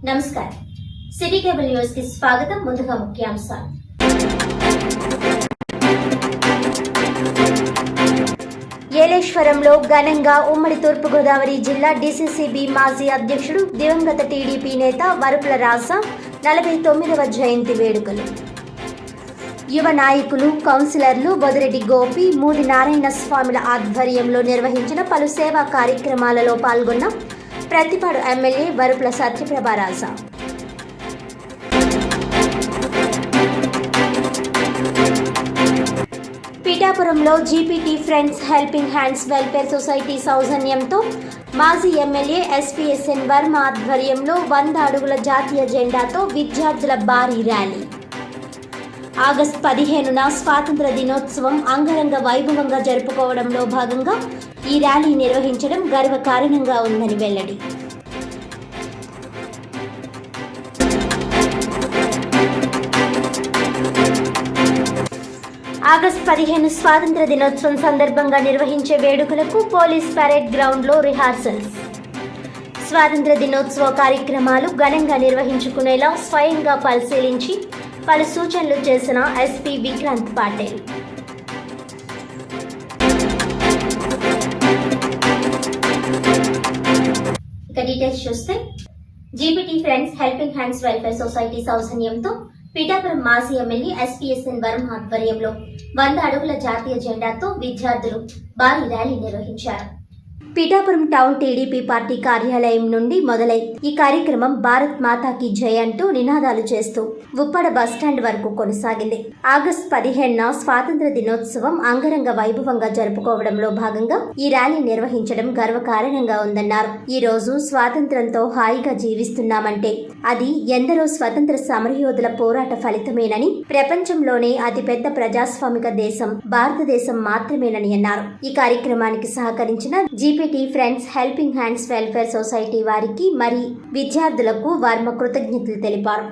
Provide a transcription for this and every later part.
నమస్కారం. City cable news కి స్వాగతం. ముందుగా ముఖ్యాంశాలు. ఏలేశ్వరంలో ఘనంగా ఉమ్మడి తూర్పుగోదావరి జిల్లా డీసీసీబీ మాజీ అధ్యక్షుడు దివంగత టీడీపీ నేత వరుపుల రాజా 49వ జయంతి వేడుకలు. యువ నాయకులు, కౌన్సిలర్లు బొదిరెడ్డి గోపి, మూది నారాయణ స్వామిల ఆధ్వర్యంలో నిర్వహించిన పలు సేవా కార్యక్రమాలలో పాల్గొన్న ప్రతిపాడు ఎమ్మెల్యే వరుపుల సత్యప్రభారాజా. పిఠాపురంలో GPT friends helping hands welfare society సౌజన్యంతో మాజీ ఎమ్మెల్యే ఎస్పీఎస్ఎన్ వర్మ ఆధ్వర్యంలో 100 అడుగుల జాతీయ జెండాతో విద్యార్థుల భారీ ర్యాలీ. ఆగస్టు 15న స్వాతంత్ర దినోత్సవం అంగరంగ వైభవంగా జరుపుకోవడంలో భాగంగా ఈ ర్యాలీ నిర్వహించడం గర్వకారణంగా ఉందని వెల్లడి. ఆగస్టు 15 స్వాతంత్ర దినోత్సవం సందర్భంగా నిర్వహించే వేడుకలకు పోలీస్ పరేడ్ గ్రౌండ్లో రిహార్సల్స్. స్వాతంత్ర దినోత్సవ కార్యక్రమాలు ఘనంగా నిర్వహించుకునేలా స్వయంగా పరిశీలించి పలు సూచనలు చేసిన ఎస్పీ విక్రాంత్ పాటిల్. డీటెయిల్స్ చూస్తే GPT friends helping hands welfare society సౌజన్యంతో పిఠాపురం మాజీ ఎమ్మెల్యే ఎస్పీఎస్ఎన్ వర్మ ఆధ్వర్యంలో 100 అడుగుల జాతీయ జెండాతో విద్యార్థులు భారీ ర్యాలీ నిర్వహించారు. పిఠాపురం టౌన్ టీడీపీ పార్టీ కార్యాలయం నుండి మొదలై ఈ కార్యక్రమం భారత్ మాతాకి జై అంటూ నినాదాలు చేస్తూ ఉప్పడ బస్టాండ్ వరకు కొనసాగింది. ఆగస్టు 15న స్వాతంత్ర దినోత్సవం అంగరంగ వైభవంగా జరుపుకోవడంలో భాగంగా ఈ ర్యాలీ నిర్వహించడం గర్వకారణంగా ఉందన్నారు. ఈ రోజు స్వాతంత్రంతో హాయిగా జీవిస్తున్నామంటే అది ఎందరో స్వతంత్ర సమరయోధుల పోరాట ఫలితమేనని, ప్రపంచంలోనే అతిపెద్ద ప్రజాస్వామిక దేశం భారతదేశం మాత్రమేనని అన్నారు. ఈ కార్యక్రమానికి సహకరించిన GPT friends helping hands welfare society వారికి మరి విద్యార్థులకు వర్మ కృతజ్ఞతలు తెలిపారు.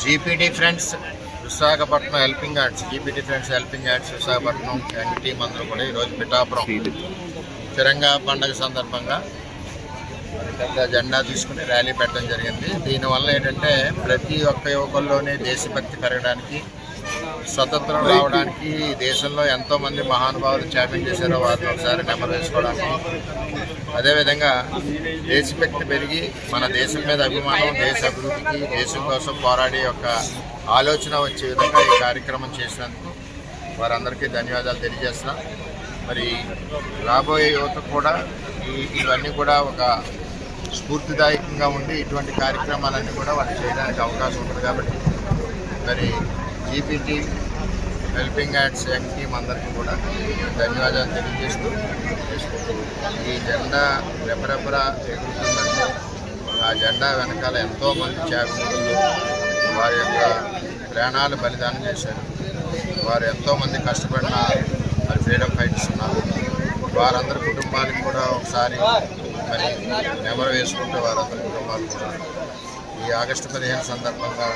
GPT friends Visakhapatnam helping hands Visakhapatnam young team అందరూ కూడా ఈరోజు పిఠాపురం తిరంగా పండుగ సందర్భంగా పెద్ద జెండా తీసుకుని ర్యాలీ పెట్టడం జరిగింది. దీనివల్ల ఏంటంటే ప్రతి ఒక్క యువకుల్లోనే దేశభక్తి పెరగడానికి, స్వతంత్రం రావడానికి, దేశంలో ఎంతోమంది మహానుభావులు త్యాగం చేశారో వారిని ఒకసారి నెమరు వేసుకోవడానికి, అదేవిధంగా దేశభక్తి పెరిగి మన దేశం మీద అభిమానం, దేశ అభివృద్ధికి, దేశం కోసం పోరాడే యొక్క ఆలోచన వచ్చే విధంగా ఈ కార్యక్రమం చేసినందుకు వారందరికీ ధన్యవాదాలు తెలియజేస్తున్నాం. మరి రాబోయే యువత కూడా ఇవన్నీ కూడా ఒక స్ఫూర్తిదాయకంగా ఉండి ఇటువంటి కార్యక్రమాలన్నీ కూడా వాళ్ళు చేయడానికి అవకాశం ఉంటుంది. కాబట్టి మరి GPT helping hands young team అందరికీ కూడా ధన్యవాదాలు తెలియజేస్తూ ఈ జెండా రెపరెపర ఎగురుతుందంటే ఆ జెండా వెనకాల ఎంతోమంది త్యాగమూర్తులు వారి యొక్క ప్రాణాలు బలిదానం చేశారు. వారు ఎంతోమంది కష్టపడిన మరి ఫ్రీడమ్ ఫైటర్స్ ఉన్నారు. వారందరి కుటుంబాలకు కూడా ఒకసారి మరి నెమరు వేసుకుంటే వారందరి కుటుంబాలు కూడా ఈ ఆగస్టు 15 సందర్భంగా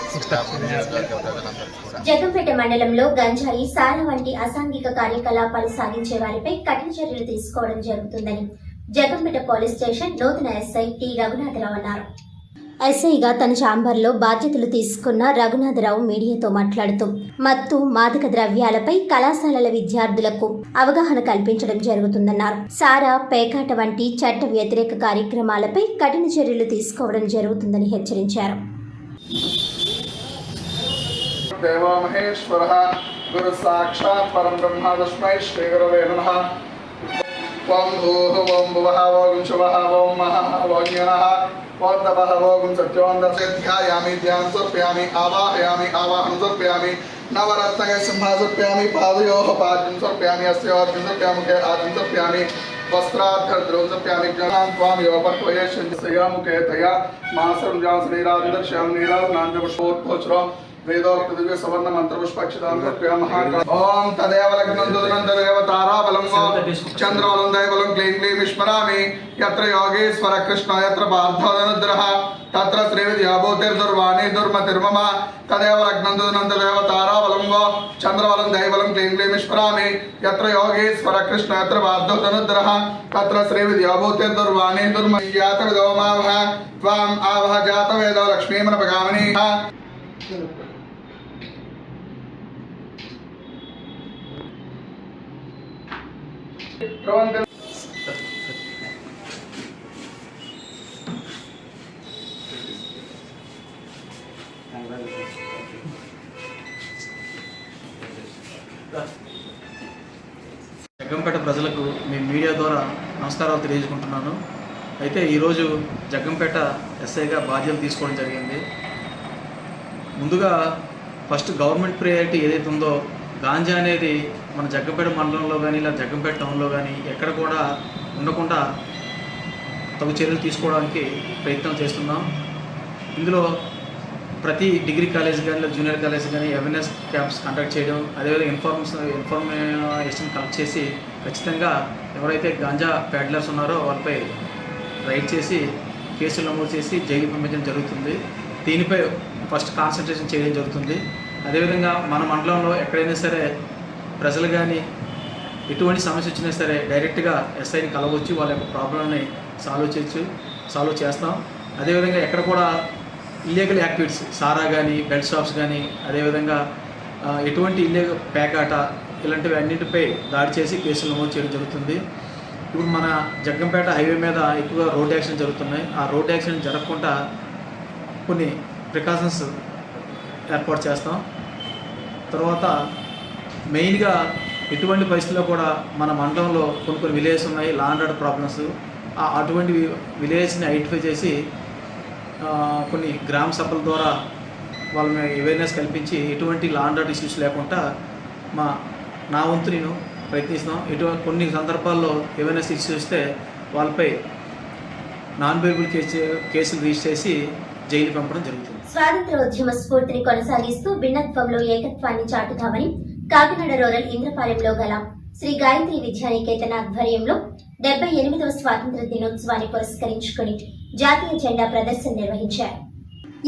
నియోజకవర్గ ప్రజలందరికీ కూడా జగంపేట మండలంలో గంజాయి, సారా వంటి అసాంఘిక కార్యకలాపాలు సాగించే వారిపై కఠిన చర్యలు తీసుకోవడం జరుగుతుందని జగంపేట పోలీస్ స్టేషన్ నూతన ఎస్ఐ టి రఘునాథరావు అన్నారు. ఎస్ఐగా తన ఛాంబర్లో బాధ్యతలు తీసుకున్న రఘునాథరావు మీడియాతో మాట్లాడుతూ మత్తు, మాదక ద్రవ్యాలపై కళాశాలల విద్యార్థులకు అవగాహన కల్పించడం జరుగుతుందన్నారు. సారా, పేకాట వంటి చట్ట వ్యతిరేక కార్యక్రమాలపై కఠిన చర్యలు తీసుకోవడం జరుగుతుందని హెచ్చరించారు. దేవో మహేశ్వరః గురు సాక్షాత్ పరం బ్రహ్మ తస్మై శ్రీ గురవే నమః. ఓం భూః ఓం భువః ఓం శువః ఓం మహః ఓం జ్ఞానః ఓం తపః ఓం సత్యోం దశధ్యాయామి ధ్యానం సమర్పయామి ఆవాహయామి ఆవాహనం సమర్పయామి నవరత్నగ సింహాసర్పయామి పాదయోః పాద్యం సమర్పయామి అస్యోర్జం సమర్పయామి ముఖే ఆర్జం సమర్పయామి వస్త్రార్థద్రవం సమర్పయామి జ్ఞానం త్వాం యోపర్పయేషం సయాముఖే తయా మాసరం జాస్ నీరాజదర్శ్యాం నీరాజనాంజపుష్పోత్పోచ్రం వేదోక్త దివ్య సవర్ణ మంత్ర పుష్పక్షితాం సమర్పయామః. ఓం తదేవ లగ్నం తదనం తదేవ తారాబలం చంద్రబలం దైవబలం క్లీం క్లీం విస్మరామి. యత్ర యోగేశ్వర కృష్ణ యత్ర పార్థోదనుద్రః తత్ర శ్రీవిద్యాభూతిర్దుర్వాణి దుర్మతిర్మమ. తదేవ లగ్నం తదనం తదేవ తారాబలం చంద్రబలం దైవబలం క్లీం క్లీం విస్మరామి. యత్ర యోగేశ్వర కృష్ణ యత్ర పార్థోదనుద్రః తత్ర శ్రీవిద్యాభూతిర్దుర్వాణి దుర్మ. జాతవేదో మావహ త్వాం ఆవహ జాతవేదో లక్ష్మీమనపగామిని. జగ్గంపేట ప్రజలకు మీ మీడియా ద్వారా నమస్కారాలు తెలియజేసుకుంటున్నాను. అయితే ఈరోజు జగ్గంపేట ఎస్ఐగా బాధ్యతలు తీసుకోవడం జరిగింది. ముందుగా ఫస్ట్ గవర్నమెంట్ ప్రయారిటీ ఏదైతే ఉందో గాంజా అనేది మన జగ్గంపేట మండలంలో కానీ ఇలా జగ్గంపేట టౌన్లో కానీ ఎక్కడ కూడా ఉండకుండా తగు చర్యలు తీసుకోవడానికి ప్రయత్నం చేస్తున్నాం. ఇందులో ప్రతి డిగ్రీ కాలేజ్ కానీ లేదా జూనియర్ కాలేజ్ కానీ అవేర్నెస్ క్యాంప్స్ కండక్ట్ చేయడం, అదేవిధంగా ఇన్ఫర్మేషన్ కలెక్ట్ చేసి ఖచ్చితంగా ఎవరైతే గాంజా ప్యాడ్లర్స్ ఉన్నారో వాళ్ళపై రైడ్ చేసి కేసులు నమోదు చేసి జైలు పంపించడం జరుగుతుంది. దీనిపై ఫస్ట్ కాన్సన్ట్రేషన్ చేయడం జరుగుతుంది. అదేవిధంగా మన మండలంలో ఎక్కడైనా సరే ప్రజలు కానీ ఎటువంటి సమస్య వచ్చినా సరే డైరెక్ట్గా ఎస్ఐని కలవచ్చు, వాళ్ళ యొక్క ప్రాబ్లమ్ని సాల్వ్ చేస్తాం. అదేవిధంగా ఎక్కడ కూడా ఇల్లీగల్ యాక్టివిటీస్ సారా కానీ బెల్ట్ షాప్స్ కానీ అదేవిధంగా ఎటువంటి ఇల్లీగల్ పేకాట ఇలాంటివి అన్నింటిపై దాడి చేసి కేసులు నమోదు చేయడం జరుగుతుంది. ఇప్పుడు మన జగ్గంపేట హైవే మీద ఎక్కువగా రోడ్ యాక్సిడెంట్ జరుగుతున్నాయి. ఆ రోడ్ యాక్సిడెంట్ జరగకుండా కొన్ని ప్రికాషన్స్ ఏర్పాటు చేస్తాం. తర్వాత మెయిన్గా ఎటువంటి పరిస్థితుల్లో కూడా మన మండలంలో కొన్ని విలేజెస్ ఉన్నాయి, లా అండ్ ఆర్డర్ ప్రాబ్లమ్స్. అటువంటి విలేజెస్ని ఐడెంటిఫై చేసి కొన్ని గ్రామ సభల ద్వారా వాళ్ళని అవేర్నెస్ కల్పించి ఎటువంటి లా అండ్ ఆర్డర్ ఇష్యూస్ లేకుండా నా వంతు నేను ప్రయత్నిస్తాం. కొన్ని సందర్భాల్లో అవేర్నెస్ ఇష్యూస్ వస్తే వాళ్ళపై నాన్ బెయిలబుల్ కేసులు రిజిస్టర్ చేసి జైలు పంపడం జరుగుతుంది. స్వాతంత్ర్యోద్యమ స్ఫూర్తిని కొనసాగిస్తూ భిన్నత్వంలో ఏకత్వాన్ని చాటుతామని కాకినాడ రూరల్ ఇంద్రపాలెంలో గల శ్రీ గాయత్రి విద్యానికేతన ఆధ్వర్యంలో 78వ స్వాతంత్ర దినోత్సవాన్ని పురస్కరించుకుని జాతీయ జెండా ప్రదర్శన నిర్వహించారు.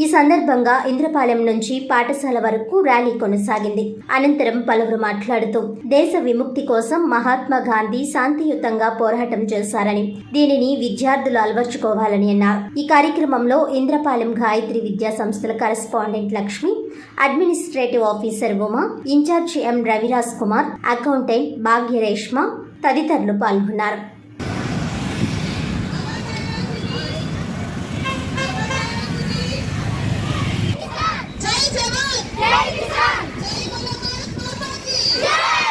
ఈ సందర్భంగా ఇంద్రపాలెం నుంచి పాఠశాల వరకు ర్యాలీ కొనసాగింది. అనంతరం పలువురు మాట్లాడుతూ దేశ విముక్తి కోసం మహాత్మా గాంధీ శాంతియుతంగా పోరాటం చేశారని, దీనిని విద్యార్థులు అలవర్చుకోవాలని అన్నారు. ఈ కార్యక్రమంలో ఇంద్రపాలెం గాయత్రి విద్యా సంస్థల correspondent Lakshmi, administrative officer Uma, incharge M Raviraj Kumar, accountant Bhagyareshma తదితరులు పాల్గొన్నారు. జై జవాన్ జై కిసాన్ జై భారత్ మాతా కీ జై.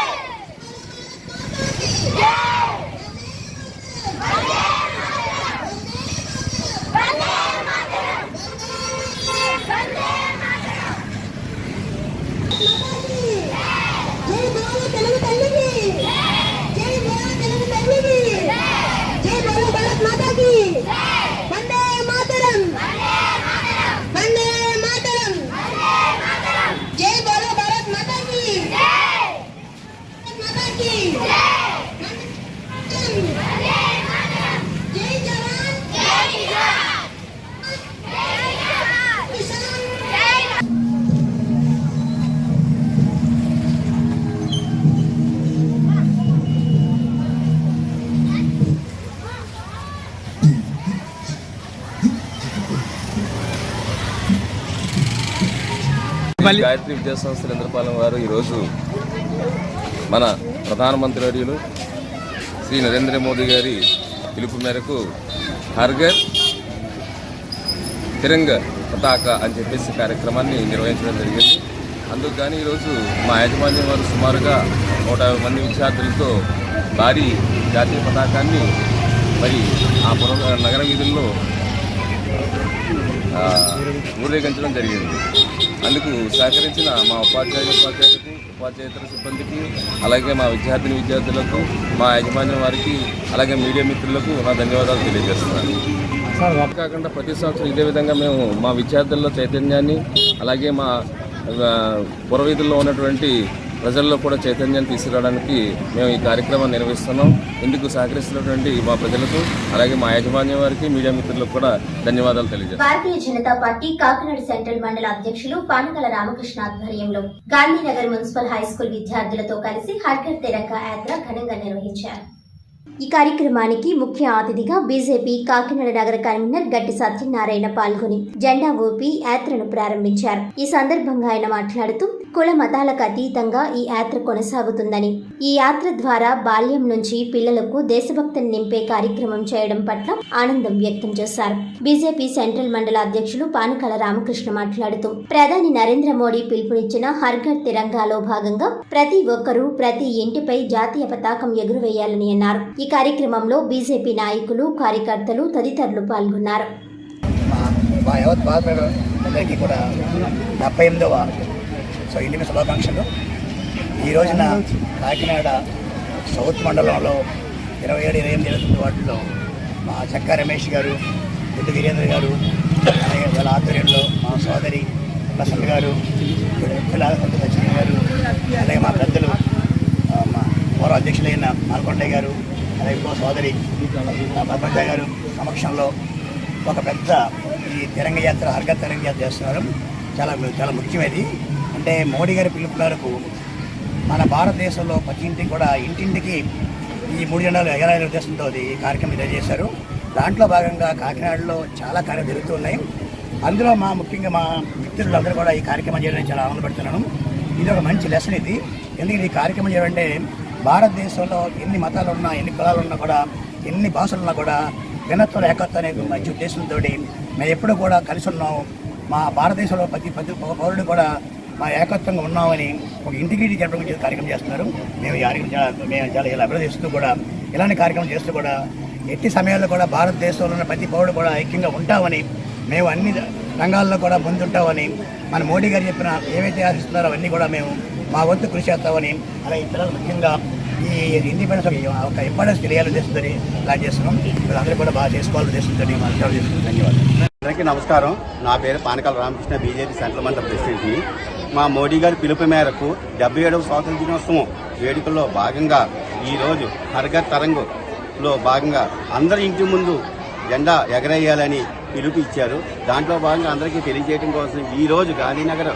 గాయత్రి విద్యా సంస్థల ఇంద్రపాలెం వారు ఈరోజు మన ప్రధానమంత్రి వర్యులు శ్రీ నరేంద్ర మోదీ గారి పిలుపు మేరకు హర్ ఘర్ తిరంగా పతాక అని చెప్పేసి కార్యక్రమాన్ని నిర్వహించడం జరిగింది. అందుకు కానీ ఈరోజు మా యాజమాన్యం వారు సుమారుగా 150 మంది విద్యార్థులతో భారీ జాతీయ పతాకాన్ని మరి ఆ నగర వీధుల్లో ఊరేగించడం జరిగింది. అందుకు సహకరించిన మా ఉపాధ్యాయేతర సిబ్బందికి, అలాగే మా విద్యార్థులకు, మా యాజమాన్యం వారికి, అలాగే మీడియా మిత్రులకు నా ధన్యవాదాలు తెలియజేస్తున్నాను. కాకుండా ప్రతి సంవత్సరం ఇదే విధంగా మేము మా విద్యార్థుల్లో చైతన్యాన్ని, అలాగే మా పురవీధుల్లో ఉన్నటువంటి ప్రజల్లో కూడా చైతన్యాన్ని తీసుకురావడానికి మేము ఈ కార్యక్రమాన్ని నిర్వహిస్తున్నాం. ఇందుకు సహకరిస్తున్నటువంటి మా ప్రజలకు, అలాగే మా యాజమాన్యం వారికి, మీడియా మిత్రులకు కూడా ధన్యవాదాలు తెలియజేస్తాం. భారతీయ జనతా పార్టీ కాకినాడ సెంట్రల్ మండల అధ్యక్షులు పానకల రామకృష్ణ ఆధ్వర్యంలో గాంధీనగర్ మున్సిపల్ హైస్కూల్ విద్యార్థులతో కలిసి హర్ ఘర్ తిరంగా యాత్ర ఘనంగా నిర్వహించారు. ఈ కార్యక్రమానికి ముఖ్య అతిథిగా బీజేపీ కాకినాడ నగర కన్వీనర్ గట్టి సత్యనారాయణ పాల్గొని జెండా ఊపి యాత్రను ప్రారంభించారు. ఈ సందర్భంగా ఆయన మాట్లాడుతూ కుల మతాలకు అతీతంగా ఈ యాత్ర కొనసాగుతుందని, ఈ యాత్ర ద్వారా బాల్యం నుంచి పిల్లలకు దేశభక్తిని నింపే కార్యక్రమం చేయడం పట్ల ఆనందం వ్యక్తం చేశారు. బీజేపీ సెంట్రల్ మండల అధ్యక్షులు పానకల రామకృష్ణ మాట్లాడుతూ ప్రధాని నరేంద్ర మోడీ పిలుపునిచ్చిన హర్ ఘర్ తిరంగాలో భాగంగా ప్రతి ఒక్కరూ ప్రతి ఇంటిపై జాతీయ పతాకం ఎగురవేయాలని అన్నారు. ఈ కార్యక్రమంలో బీజేపీ నాయకులు, కార్యకర్తలు తదితరులు పాల్గొన్నారు. మా యావత్ భారతీయులందరికీ కూడా 78వ ఇండియన్ శుభాకాంక్షలు. ఈ రోజున కాకినాడ సౌత్ మండలంలో 27-28 వార్డుల్లో మా చక్కా రమేష్ గారు, గుడ్డు వీరేంద్ర గారు, అలాగే వాళ్ళ ఆధ్వర్యంలో మా సోదరి ప్రసన్న గారు, సచిన్ గారు, అలాగే మా పెద్దలు మా పూర్వ అధ్యక్షులైన మాల్కొండయ్య గారు, అలాగే ఇంకో సోదరి ప్రపంచ గారు సమక్షంలో ఒక పెద్ద ఈ తిరంగ యాత్ర, హర్ ఘర్ తిరంగ యాత్ర చేస్తున్నారు. చాలా ముఖ్యమైనది. అంటే మోడీ గారి పిలుపు మేరకు మన భారతదేశంలో ప్రతి ఇంటికి కూడా ఇంటింటికి ఈ 3 జెండాలు ఎగరాలనే ఉద్దేశంతో ఈ కార్యక్రమం నిర్వహించారు. దాంట్లో భాగంగా కాకినాడలో చాలా కార్యాలు జరుగుతున్నాయి. అందులో ముఖ్యంగా మా మిత్రులందరూ కూడా ఈ కార్యక్రమం చేయడానికి చాలా ఆనందపడుతున్నాను. ఇది ఒక మంచి లెసన్. ఇది ఎందుకంటే ఈ కార్యక్రమం చేయాలంటే భారతదేశంలో ఎన్ని మతాలు ఉన్నా, ఎన్ని కులాలు ఉన్నా కూడా, ఎన్ని భాషలు ఉన్నా కూడా భిన్నత్వం ఏకత్వం అనే మంచి ఉద్దేశంతో మేము ఎప్పుడూ కూడా కలిసి ఉన్నాం. మా భారతదేశంలో ప్రతి పౌరుడు కూడా మా ఏకత్వంగా ఉన్నామని ఒక ఇంటిగ్రిటీ జరపడం కార్యక్రమం చేస్తున్నారు. మేము చాలా ఇలా అభివృద్ధిస్తూ కూడా ఇలాంటి కార్యక్రమం చేస్తూ కూడా ఎట్టి సమయాల్లో కూడా భారతదేశంలో ఉన్న ప్రతి పౌరుడు కూడా ఐక్యంగా ఉంటామని, మేము అన్ని రంగాల్లో కూడా ముందుంటామని, మన మోడీ గారు చెప్పిన ఏవైతే ఆశిస్తున్నారో అవన్నీ కూడా మేము మా వంతు కృషి చేస్తామని, అలాగే పిల్లలు ముఖ్యంగా ఈ ఇండిపెండెన్స్ ఒక ఇంపార్టెన్స్ తెలియాలని ఉద్దేశంతో ఇలా చేస్తున్నాం. వీళ్ళందరూ కూడా బాగా చేసుకోవాలని ఉద్దేశంతో మాట్లాడాలి చేస్తున్నాం. ధన్యవాదాలు. అందరికీ నమస్కారం. నా పేరు పానకాల రామకృష్ణ, బీజేపీ సెంట్రల్ మండల ప్రెసిడెంట్ని. మా మోడీ గారి పిలుపు మేరకు 77వ స్వాతంత్ర దినోత్సవం వేడుకల్లో భాగంగా ఈరోజు హర్ ఘర్ తిరంగాలో భాగంగా అందరి ఇంటి ముందు జెండా ఎగరేయాలని పిలుపు ఇచ్చారు. దాంట్లో భాగంగా అందరికీ తెలియజేయడం కోసం ఈరోజు గాంధీనగర్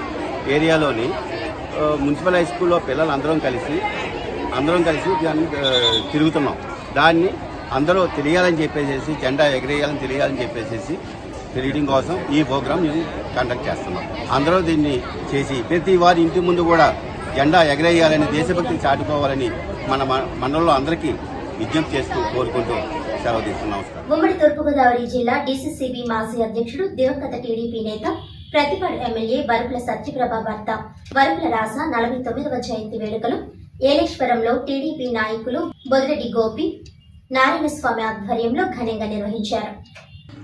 ఏరియాలోని మున్సిపల్ హై స్కూల్లో పిల్లలు అందరం కలిసి తిరుగుతున్నాం. దాన్ని అందరూ తెలియాలని చెప్పేసి, జెండా ఎగరేయాలని తెలియాలని చెప్పేసి తెలియడం కోసం ఈ ప్రోగ్రామ్ కండక్ట్ చేస్తున్నాం. అందరూ దీన్ని చేసి ప్రతి వారి ఇంటి ముందు కూడా జెండా ఎగరేయాలని, దేశభక్తిని చాటుకోవాలని మన మండలంలో అందరికీ విజ్ఞప్తి చేస్తూ కోరుకుంటూ సెలవు తీసుకున్నాం. ఉమ్మడి తూర్పుగోదావరి జిల్లా డీసీసీబీ మాజీ అధ్యక్షుడు దివంగత టీడీపీ నేత ప్రతిపాడు ఎమ్మెల్యే వరుపుల సత్యప్రభ భర్త వరుపుల రాస 49వ జయంతి వేడుకలు ఏలేశ్వరంలో టీడీపీ నాయకులు బొదిరెడ్డి గోపి, నారాయణస్వామి ఆధ్వర్యంలో ఘనంగా నిర్వహించారు.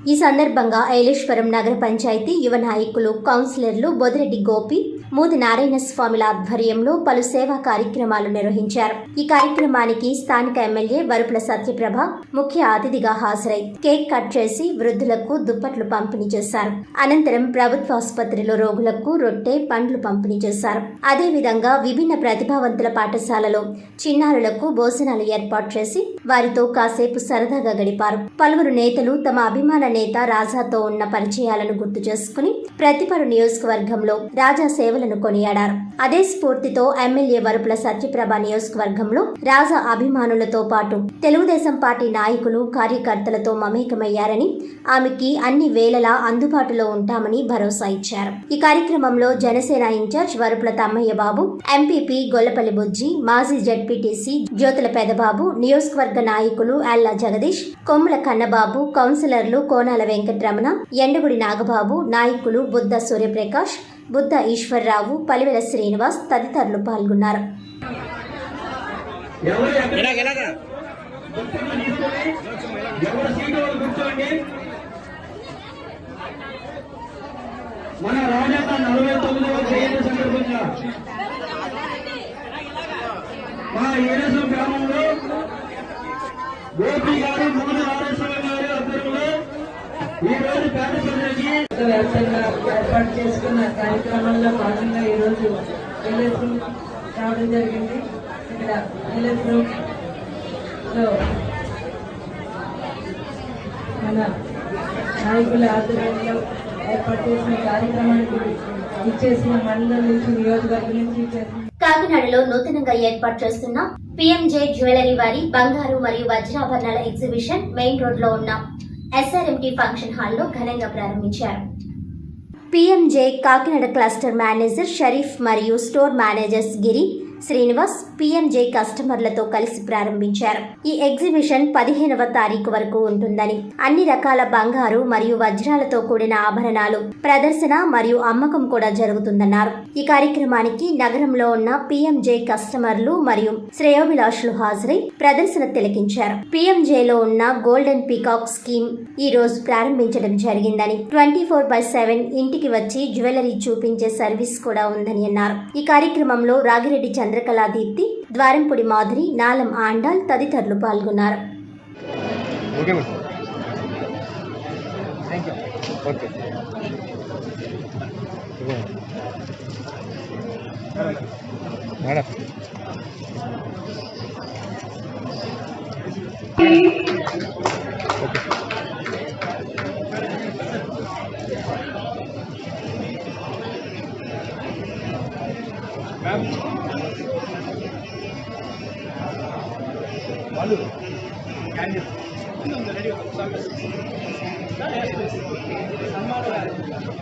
ఈ సందర్భంగా ఐలేశ్వరం నగర పంచాయతీ యువ నాయకులు, కౌన్సిలర్లు బొదిరెడ్డి గోపి, మూది నారాయణ స్వామిల ఆధ్వర్యంలో పలు సేవా కార్యక్రమాలు నిర్వహించారు. ఈ కార్యక్రమానికి స్థానిక ఎమ్మెల్యే వరుపుల సత్యప్రభ ముఖ్య అతిథిగా హాజరై కేక్ కట్ చేసి వృద్ధులకు దుప్పట్లు పంపిణీ చేశారు. అనంతరం ప్రభుత్వ ఆసుపత్రిలో రోగులకు రొట్టె, పండ్లు పంపిణీ చేశారు. అదేవిధంగా విభిన్న ప్రతిభావంతుల పాఠశాలలో చిన్నారులకు భోజనాలు ఏర్పాటు చేసి వారితో కాసేపు సరదాగా గడిపారు. పలువురు నేతలు తమ అభిమాన నేత రాజాతో ఉన్న పరిచయాలను గుర్తు చేసుకుని ప్రతిపరు నియోజకవర్గంలో రాజా సేవలను కొనియాడారు. అదే స్ఫూర్తితో ఎమ్మెల్యే వరుపుల సత్యప్రభ నియోజకవర్గంలో రాజా అభిమానులతో పాటు తెలుగుదేశం పార్టీ నాయకులు, కార్యకర్తలతో మమేకమయ్యారని, ఆమెకి అన్ని వేళలా అందుబాటులో ఉంటామని భరోసా ఇచ్చారు. ఈ కార్యక్రమంలో జనసేన ఇన్ఛార్జ్ వరుపుల తమ్మయ్య బాబు, ఎంపీపీ గొల్లపల్లి బుజ్జి, మాజీ జడ్పీటీసీ జ్యోతుల పెదబాబు, నియోజకవర్గ నాయకులు అల్లా జగదీష్, కొమ్ముల కన్నబాబు, కౌన్సిలర్లు కోనాల వెంకటరమణ, ఎండుగుడి నాగబాబు, నాయకులు బుద్ధ సూర్యప్రకాష్, బుద్ధ ఈశ్వర్రావు, పలివెల శ్రీనివాస్ తదితరులు పాల్గొన్నారు. మన రాజన్న 49వ జయంతి సందర్భంగా మా ఏరసం గ్రామంలో గోపి గారు, మూడు నారాయణ గారు ఆధ్వర్యంలో ఈ రోజు పేద ప్రజలకి వ్యాప్తంగా ఏర్పాటు చేసుకున్న కార్యక్రమంలో భాగంగా ఈరోజు ఎల్ఎస్ రావడం జరిగింది. ఇక్కడ ఎల్ఎస్ లో మన నాయకుల ఆధ్వర్యంలో ఏర్పాటు చేసిన కార్యక్రమానికి ఇచ్చేసిన మండలం నుంచి, నియోజకవర్గం నుంచి కాకినాడలో నూతనంగా ఏర్పాటు చేస్తున్న పిఎంజే జ్యువెలరీ వారి బంగారు మరియు వజ్రాభరణాల ఎగ్జిబిషన్ మెయిన్ రోడ్ లో ఉన్న ఎస్ఆర్ఎంటీ ఫంక్షన్ హాల్లో ఘనంగా ప్రారంభించారు. PMJ Kakinada cluster manager Sharif మరియు స్టోర్ మేనేజర్స్ గిరి, శ్రీనివాస్ పిఎంజే కస్టమర్లతో కలిసి ప్రారంభించారు. ఈ ఎగ్జిబిషన్ 15వ తారీఖు వరకు ఉంటుందని, అన్ని రకాల బంగారు మరియు వజ్రాలతో కూడిన ఆభరణాలు ప్రదర్శన మరియు అమ్మకం కూడా జరుగుతుందన్నారు. ఈ కార్యక్రమానికి నగరంలో ఉన్న పిఎంజే కస్టమర్లు మరియు శ్రేయోభిలాషులు హాజరై ప్రదర్శన తిలకించారు. పిఎంజేలో ఉన్న గోల్డెన్ పీకాక్ స్కీమ్ ఈ రోజు ప్రారంభించడం జరిగిందని, 24/7 ఇంటికి వచ్చి జ్యువెలరీ చూపించే సర్వీస్ కూడా ఉందని అన్నారు. ఈ కార్యక్రమంలో రాగిరెడ్డి చంద్రకళాదీప్తి, ద్వారంపుడి మాధురి, నాలం ఆండాల్ తదితరులు పాల్గొన్నారు.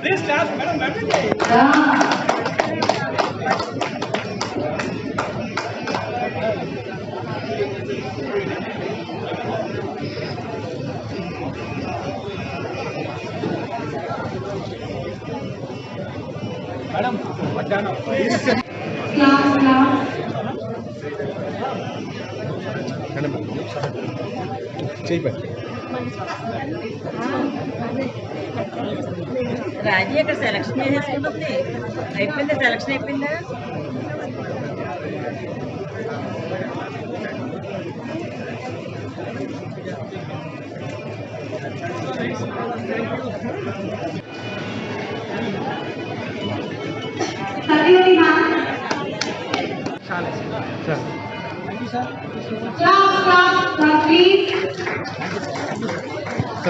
Please class, madam. రాజీ అక్కడ సెలక్షన్ చేసేసుకుంటుంది. అయిపోయిందా? సెలక్షన్ అయిపోయిందా?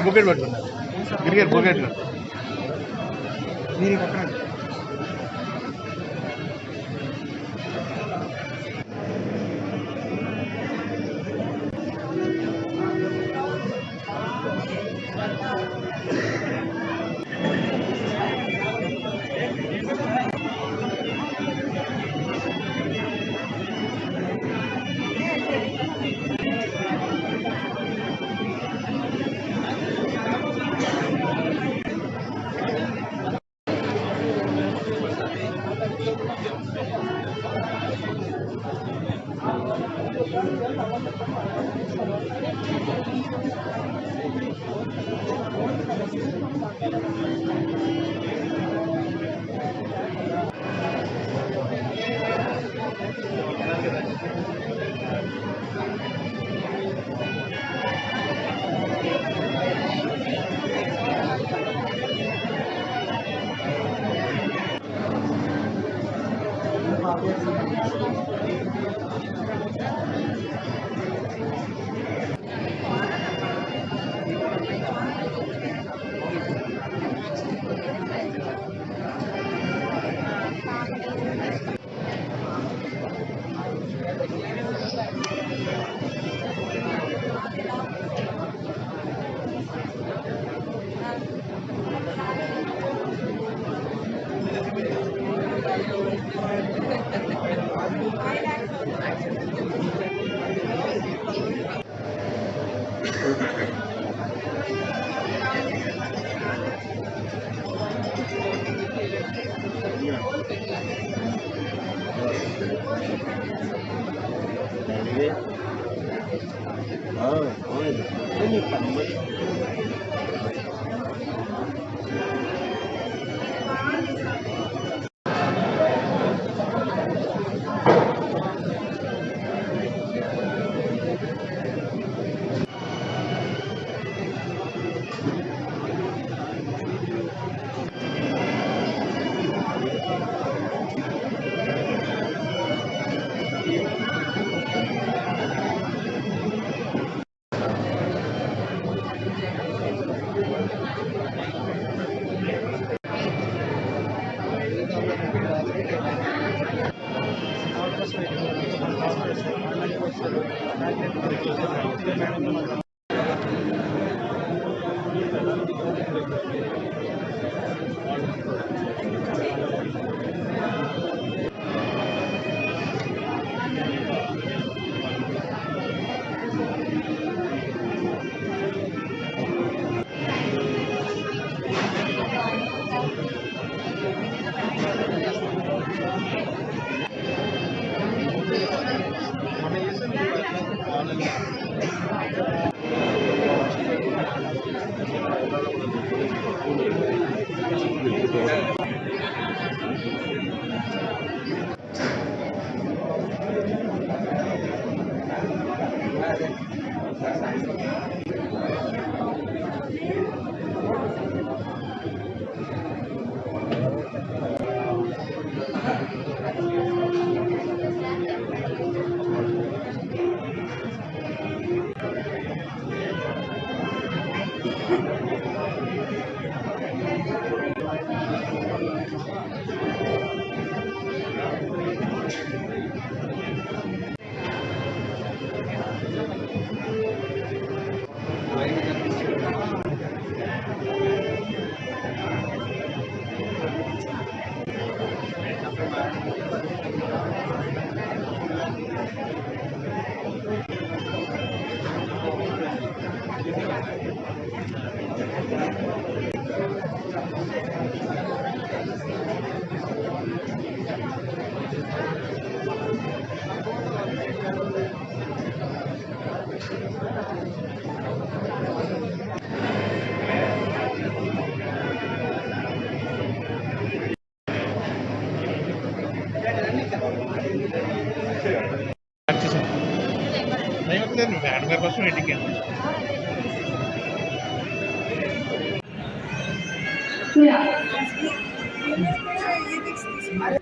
బొకెట్ పట్టుకున్నా క్రికెట్ బొకెట్లో మీరు పక్కన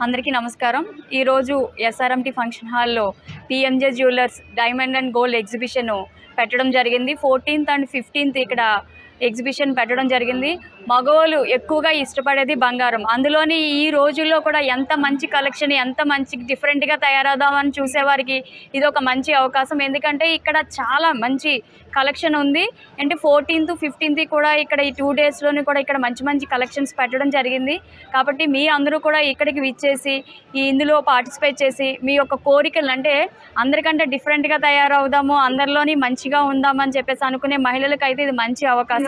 అందరికీ నమస్కారం. ఈరోజు ఎస్ఆర్ఎంటీ ఫంక్షన్ హాల్లో PMJ jewellers diamond and gold exhibition పెట్టడం జరిగింది. 14th and 15th ఇక్కడ ఎగ్జిబిషన్ పెట్టడం జరిగింది. మగవాళ్ళు ఎక్కువగా ఇష్టపడేది బంగారం. అందులోని ఈ రోజుల్లో కూడా ఎంత మంచి కలెక్షన్, ఎంత మంచి డిఫరెంట్గా తయారవుదామని చూసేవారికి ఇది ఒక మంచి అవకాశం. ఎందుకంటే ఇక్కడ చాలా మంచి కలెక్షన్ ఉంది. అంటే 14th, 15th కూడా ఇక్కడ ఈ 2 daysలోని కూడా ఇక్కడ మంచి మంచి కలెక్షన్స్ పెట్టడం జరిగింది. కాబట్టి మీ అందరూ కూడా ఇక్కడికి విచ్చేసి ఇందులో పార్టిసిపేట్ చేసి మీ యొక్క కోరికలు, అంటే అందరికంటే డిఫరెంట్గా తయారవుదాము, అందరిలోని మంచిగా ఉందామని చెప్పేసి అనుకునే మహిళలకు అయితే ఇది మంచి అవకాశం.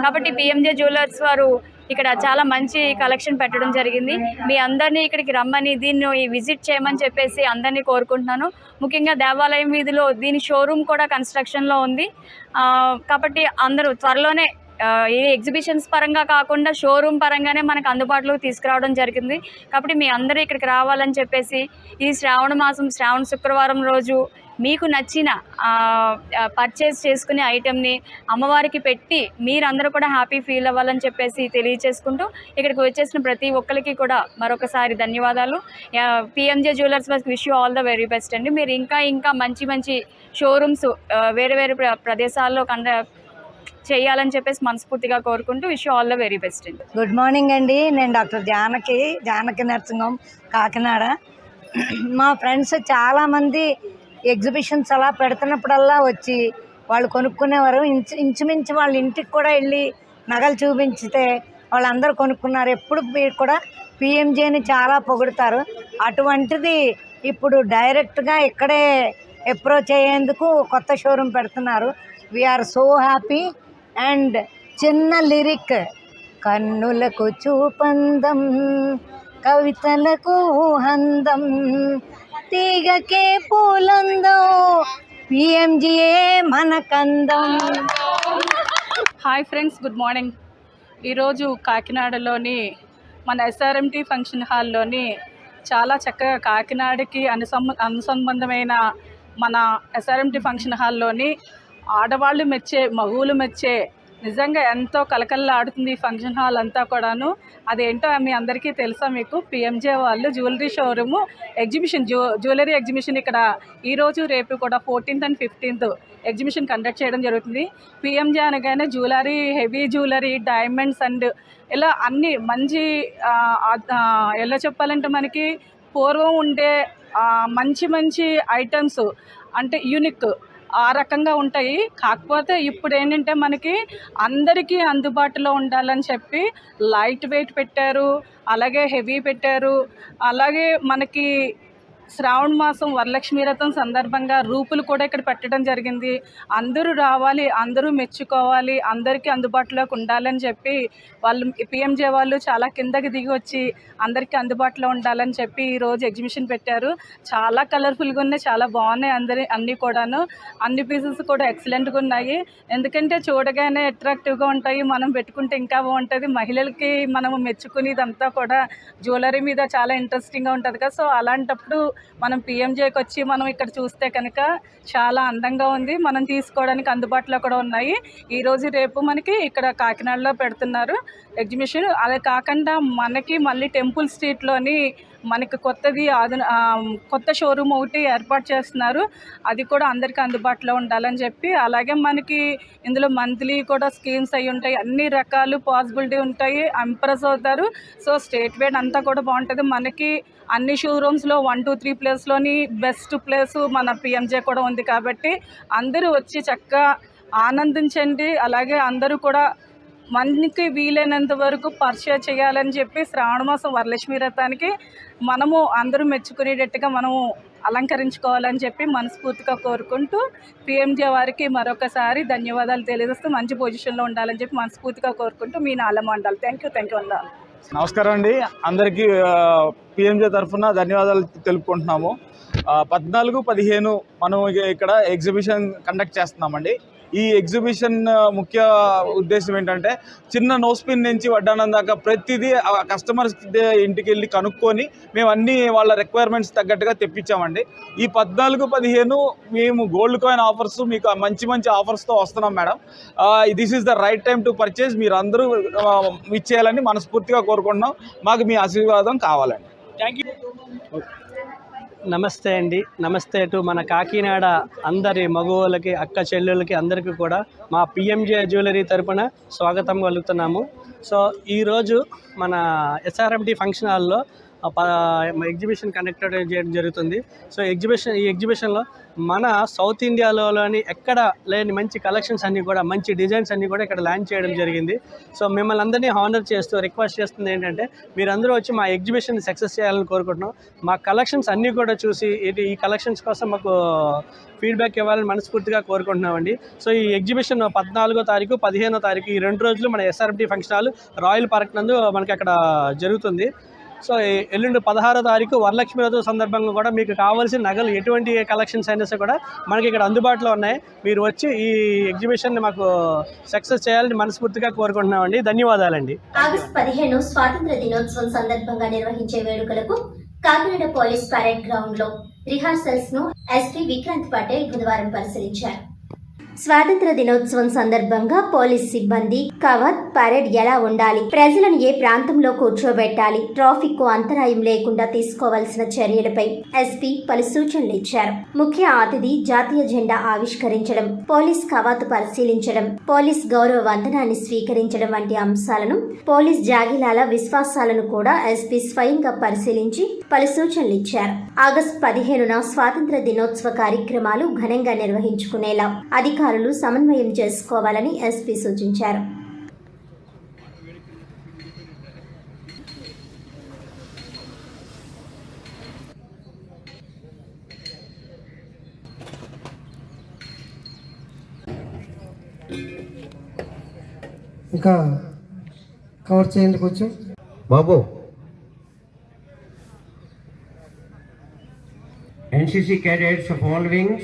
కాబట్టి పిఎంజే జ్యువెలర్స్ వారు ఇక్కడ చాలా మంచి కలెక్షన్ పెట్టడం జరిగింది. మీ అందరినీ ఇక్కడికి రమ్మని, దీన్ని విజిట్ చేయమని చెప్పేసి అందరినీ కోరుకుంటున్నాను. ముఖ్యంగా దేవాలయం వీధిలో దీని షోరూమ్ కూడా కన్స్ట్రక్షన్లో ఉంది. కాబట్టి అందరూ త్వరలోనే ఏ ఎగ్జిబిషన్స్ పరంగా కాకుండా షోరూమ్ పరంగానే మనకు అందుబాటులోకి తీసుకురావడం జరిగింది. కాబట్టి మీ అందరూ ఇక్కడికి రావాలని చెప్పేసి ఈ శ్రావణ శుక్రవారం రోజు మీకు నచ్చిన పర్చేస్ చేసుకునే ఐటెంని అమ్మవారికి పెట్టి మీరందరూ కూడా హ్యాపీ ఫీల్ అవ్వాలని చెప్పేసి తెలియచేసుకుంటూ ఇక్కడికి వచ్చేసిన ప్రతి ఒక్కరికి కూడా మరొకసారి ధన్యవాదాలు. పిఎంజే జ్యువెలర్స్ వారికి wish you all the very best అండి. మీరు ఇంకా మంచి షోరూమ్స్ వేరే ప్రదేశాల్లో చేయాలని చెప్పేసి మనస్ఫూర్తిగా కోరుకుంటూ wish you all the very best అండి. గుడ్ మార్నింగ్ అండి. నేను doctor Janaki nursing home Kakinada. మా ఫ్రెండ్స్ చాలామంది ఎగ్జిబిషన్స్ అలా పెడుతున్నప్పుడల్లా వచ్చి వాళ్ళు కొనుక్కునేవారు. ఇంచుమించు వాళ్ళ ఇంటికి కూడా వెళ్ళి నగలు చూపించితే వాళ్ళందరూ కొనుక్కున్నారు. ఎప్పుడు కూడా పిఎంజేని చాలా పొగుడుతారు. అటువంటిది ఇప్పుడు డైరెక్ట్గా ఇక్కడే అప్రోచ్ అయ్యేందుకు కొత్త షోరూమ్ పెడుతున్నారు. We are so happy. అండ్ చిన్న లిరిక్, కన్నులకు చూపందం, కవితలకు హందం, తీగకే పూలందం, పిఎంజియే మనకందం. Hi friends, good morning. ఈరోజు కాకినాడలోని మన ఎస్ఆర్ఎంటీ ఫంక్షన్ హాల్లోని చాలా చక్కగా కాకినాడకి అనుసంబంధమైన మన ఎస్ఆర్ఎంటీ ఫంక్షన్ హాల్లోని ఆడవాళ్ళు మెచ్చే, మగవులు మెచ్చే, నిజంగా ఎంతో కలకల్లాడుతుంది ఈ ఫంక్షన్ హాల్ అంతా కూడాను. అదేంటో మీ అందరికీ తెలుసా? మీకు పిఎంజే వాళ్ళు jewellery showroom exhibition, jewellery exhibition ఇక్కడ ఈరోజు రేపు కూడా 14th and 15th exhibition conduct చేయడం జరుగుతుంది. పిఎంజే అనగానే jewellery, heavy jewellery, diamonds and ఇలా అన్ని మంచి ఎలా చెప్పాలంటే మనకి పూర్వం ఉండే మంచి ఐటమ్స్ అంటే యూనిక్ ఆ రకంగా ఉంటాయి. కాకపోతే ఇప్పుడు ఏంటంటే మనకి అందరికీ అందుబాటులో ఉండాలని చెప్పి లైట్ వెయిట్ పెట్టారు, అలాగే హెవీ పెట్టారు. అలాగే మనకి శ్రావణ మాసం వరలక్ష్మీ వ్రతం సందర్భంగా రూపులు కూడా ఇక్కడ పెట్టడం జరిగింది. అందరూ రావాలి, అందరూ మెచ్చుకోవాలి, అందరికీ అందుబాటులోకి ఉండాలని చెప్పి వాళ్ళు పిఎంజే వాళ్ళు చాలా కిందకి దిగి వచ్చి అందరికీ అందుబాటులో ఉండాలని చెప్పి ఈరోజు ఎగ్జిబిషన్ పెట్టారు. చాలా కలర్ఫుల్గా ఉన్నాయి, చాలా బాగున్నాయి. అన్నీ కూడాను, అన్ని పీసెస్ కూడా ఎక్సలెంట్గా ఉన్నాయి. ఎందుకంటే చూడగానే అట్రాక్టివ్గా ఉంటాయి, మనం పెట్టుకుంటే ఇంకా బాగుంటుంది. మహిళలకి మనము మెచ్చుకునేదంతా కూడా జ్యువెలరీ మీద చాలా ఇంట్రెస్టింగ్గా ఉంటుంది కదా. సో అలాంటప్పుడు మనం పిఎంజేకి వచ్చి మనం ఇక్కడ చూస్తే కనుక చాలా అందంగా ఉంది. మనం తీసుకోవడానికి అందుబాటులో కూడా ఉన్నాయి. ఈరోజు రేపు మనకి ఇక్కడ కాకినాడలో పెడుతున్నారు ఎగ్జిబిషన్. అదే కాకుండా మనకి మళ్ళీ టెంపుల్ స్ట్రీట్లోని మనకి కొత్త షోరూమ్ ఒకటి ఏర్పాటు చేస్తున్నారు. అది కూడా అందరికీ అందుబాటులో ఉండాలని చెప్పి, అలాగే మనకి ఇందులో మంత్లీ కూడా స్కీమ్స్ అవి ఉంటాయి. అన్ని రకాలు పాసిబిలిటీ ఉంటాయి, ఇంప్రెస్ అవుతారు. సో స్టేట్ వైడ్ అంతా కూడా బాగుంటుంది. మనకి అన్ని షోరూమ్స్లో 1, 2, 3 ప్లేస్లోని బెస్ట్ ప్లేసు మన పిఎంజే కూడా ఉంది. కాబట్టి అందరూ వచ్చి చక్కగా ఆనందించండి. అలాగే అందరూ కూడా మనకి వీలైనంత వరకు పర్చేజ్ చేయాలని చెప్పి శ్రావణ మాసం వరలక్ష్మీ వ్రతానికి మనము అందరూ మెచ్చుకునేటట్టుగా మనము అలంకరించుకోవాలని చెప్పి మనస్ఫూర్తిగా కోరుకుంటూ పిఎంజే వారికి మరొకసారి ధన్యవాదాలు తెలియజేస్తూ మంచి పొజిషన్లో ఉండాలని చెప్పి మనస్ఫూర్తిగా కోరుకుంటూ మీ నాలమ్మ ఉండాలి. థ్యాంక్ యూ అన్నారు. నమస్కారం అండి. అందరికీ పిఎంజే తరఫున ధన్యవాదాలు తెలుపుకుంటున్నాము. 14, 15 మనం ఇక్కడ ఎగ్జిబిషన్ కండక్ట్ చేస్తున్నామండి. ఈ ఎగ్జిబిషన్ ముఖ్య ఉద్దేశం ఏంటంటే చిన్న నోస్పిన్ నుంచి వడ్డానం దాకా ప్రతిదీ కస్టమర్స్ ఇంటికి వెళ్ళి కనుక్కొని మేము అన్ని వాళ్ళ రిక్వైర్మెంట్స్ తగ్గట్టుగా తెప్పించామండి. ఈ 14, 15 మేము గోల్డ్ కాయిన్ ఆఫర్స్ మీకు మంచి ఆఫర్స్తో వస్తున్నాం madam. This is the right time to purchase. మీరు అందరూ ఇచ్చేయాలని మనస్ఫూర్తిగా కోరుకుంటున్నాం. మాకు మీ ఆశీర్వాదం కావాలండి. Thank you. నమస్తే అండి. నమస్తే టు మన కాకినాడ అందరి మగవాళ్ళకి, అక్క చెల్లెళ్ళకి అందరికీ కూడా మా పిఎంజే జ్యువెలరీ తరపున స్వాగతం కలుగుతున్నాము. సో ఈరోజు మన ఎస్ఆర్ఎంటీ ఫంక్షన్ హాల్లో ఎగ్జిబిషన్ కండక్ట్ చేయడం జరుగుతుంది. సో ఈ ఎగ్జిబిషన్లో మన సౌత్ ఇండియాలోని ఎక్కడ లేని మంచి కలెక్షన్స్ అన్నీ కూడా, మంచి డిజైన్స్ అన్నీ కూడా ఇక్కడ లాంచ్ చేయడం జరిగింది. సో మిమ్మల్ని అందరినీ హానర్ చేస్తూ రిక్వెస్ట్ చేస్తుంది ఏంటంటే మీరందరూ వచ్చి మా ఎగ్జిబిషన్ సక్సెస్ చేయాలని కోరుకుంటున్నాం. మా కలెక్షన్స్ అన్నీ కూడా చూసి ఈ కలెక్షన్స్ కోసం మాకు ఫీడ్బ్యాక్ ఇవ్వాలని మనస్ఫూర్తిగా కోరుకుంటున్నామండి. సో ఈ ఎగ్జిబిషన్ 14వ తారీఖు, 15వ తారీఖు ఈ 2 రోజులు మన SRMT function hall royal park నందు మనకి అక్కడ జరుగుతుంది. సో ఎల్లుండి 16వ తారీఖు వరలక్ష్మి రోజు సందర్భంగా కూడా మీకు కావాల్సిన నగలు ఎటువంటి కలెక్షన్స్ అయినా కూడా మనకి ఇక్కడ అందుబాటులో ఉన్నాయి. మీరు వచ్చి ఈ ఎగ్జిబిషన్ని మాకు సక్సెస్ చేయాలని మనస్ఫూర్తిగా కోరుకుంటున్నామండి. ధన్యవాదాలండి. ఆగస్టు 15 స్వాతంత్ర దినోత్సవం సందర్భంగా నిర్వహించే వేడుకలకు కాకినాడ పోలీస్ పరేడ్ గ్రౌండ్ లో రిహార్సల్స్ ను ఎస్పీ విక్రాంత్ పటేల్ బుధవారం పరిశీలించారు. స్వాతంత్ర దినోత్సవం సందర్భంగా పోలీస్ సిబ్బంది కవత్ పరేడ్ ఎలా ఉండాలి, ప్రజలను ఏ ప్రాంతంలో కూర్చోబెట్టాలి, ట్రాఫిక్ కు అంతరాయం లేకుండా తీసుకోవాల్సిన చర్యలపై ఎస్పీ పలు సూచనలు ఇచ్చారు. ముఖ్య అతిథి జాతీయ జెండా ఆవిష్కరించడం, పోలీస్ కవాతు పరిశీలించడం, పోలీస్ గౌరవ వందనాన్ని స్వీకరించడం వంటి అంశాలను, పోలీస్ జాగిలాల విశ్వాసాలను కూడా ఎస్పీ స్వయంగా పరిశీలించి పలు సూచనలు ఇచ్చారు. ఆగస్టు 15న స్వాతంత్ర దినోత్సవ కార్యక్రమాలు ఘనంగా నిర్వహించుకునేలా అధికారులు సమన్వయం చేసుకోవాలని ఎస్పీ సూచించారు. ఇంకా కవర్ చేయండి కొంచెం బాబు. NCC cadets of all wings,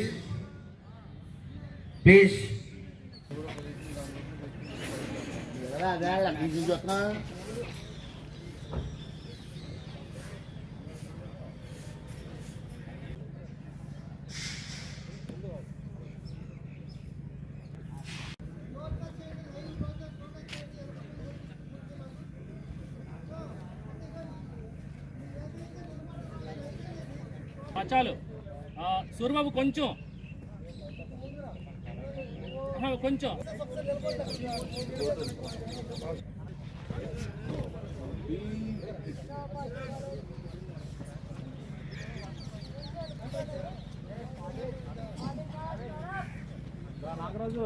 please. చాలు సూర్యబాబు కొంచెం కొంచెం నాగరాజు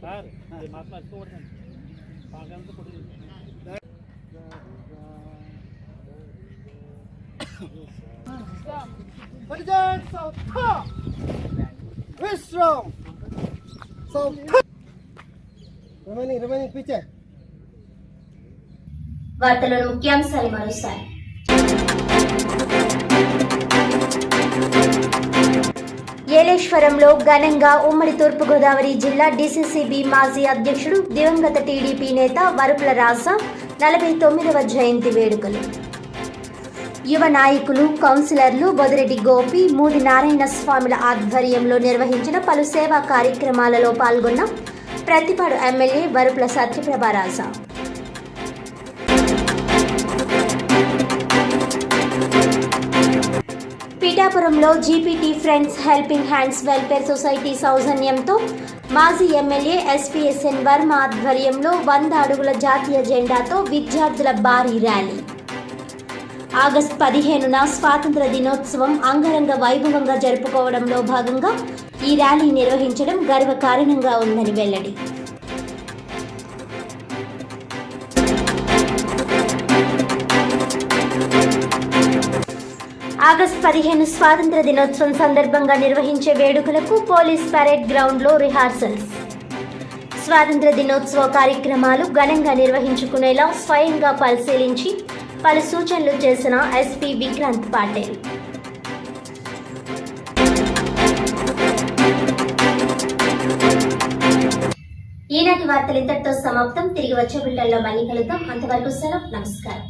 సార్ మాట్లాడుకోవద్దండి. వార్తలోని ముఖ్యాంశాలు మరోసారి. ఏలేశ్వరంలో ఘనంగా ఉమ్మడి తూర్పుగోదావరి జిల్లా డీసీసీబీ మాజీ అధ్యక్షుడు దివంగత టీడీపీ నేత వరుపుల రాజా 49వ జయంతి వేడుకలు. యువ నాయకులు, కౌన్సిలర్లు బొదిరెడ్డి గోపి, మూది నారాయణ స్వాముల ఆధ్వర్యంలో నిర్వహించిన పలు సేవా కార్యక్రమాలలో పాల్గొన్న ప్రతిపాడు ఎమ్మెల్యే వరుపుల సత్యప్రభ రాజా. పిఠాపురంలో GPT friends helping hands welfare society సౌజన్యంతో మాజీ ఎమ్మెల్యే ఎస్పీఎస్ఎన్ వర్మ ఆధ్వర్యంలో 100 అడుగుల జాతీయ జెండాతో విద్యార్థుల భారీ ర్యాలీ. ఆగస్టు 15న స్వాతంత్ర దినోత్సవం అంగరంగ వైభవంగా జరుపుకోవడంలో భాగంగా ఈ ర్యాలీ నిర్వహించడం గర్వకారణంగా ఉందని వెల్లడి. ఆగస్టు 15 స్వాతంత్ర దినోత్సవం సందర్భంగా నిర్వహించే వేడుకలకు పోలీస్ పరేడ్ గ్రౌండ్లో రిహార్సల్స్. స్వాతంత్ర దినోత్సవ కార్యక్రమాలు ఘనంగా నిర్వహించుకునేలా స్వయంగా పరిశీలించి పలు సూచనలు చేసిన ఎస్పీ విక్రాంత్ పటేల్. ఈనాటి వార్తలు ఇంతటితో సమాప్తం. తిరిగి వచ్చే బులెటిన్లో మళ్ళీ కలుద్దాం. అంతవరకు సెలవు. నమస్కారం.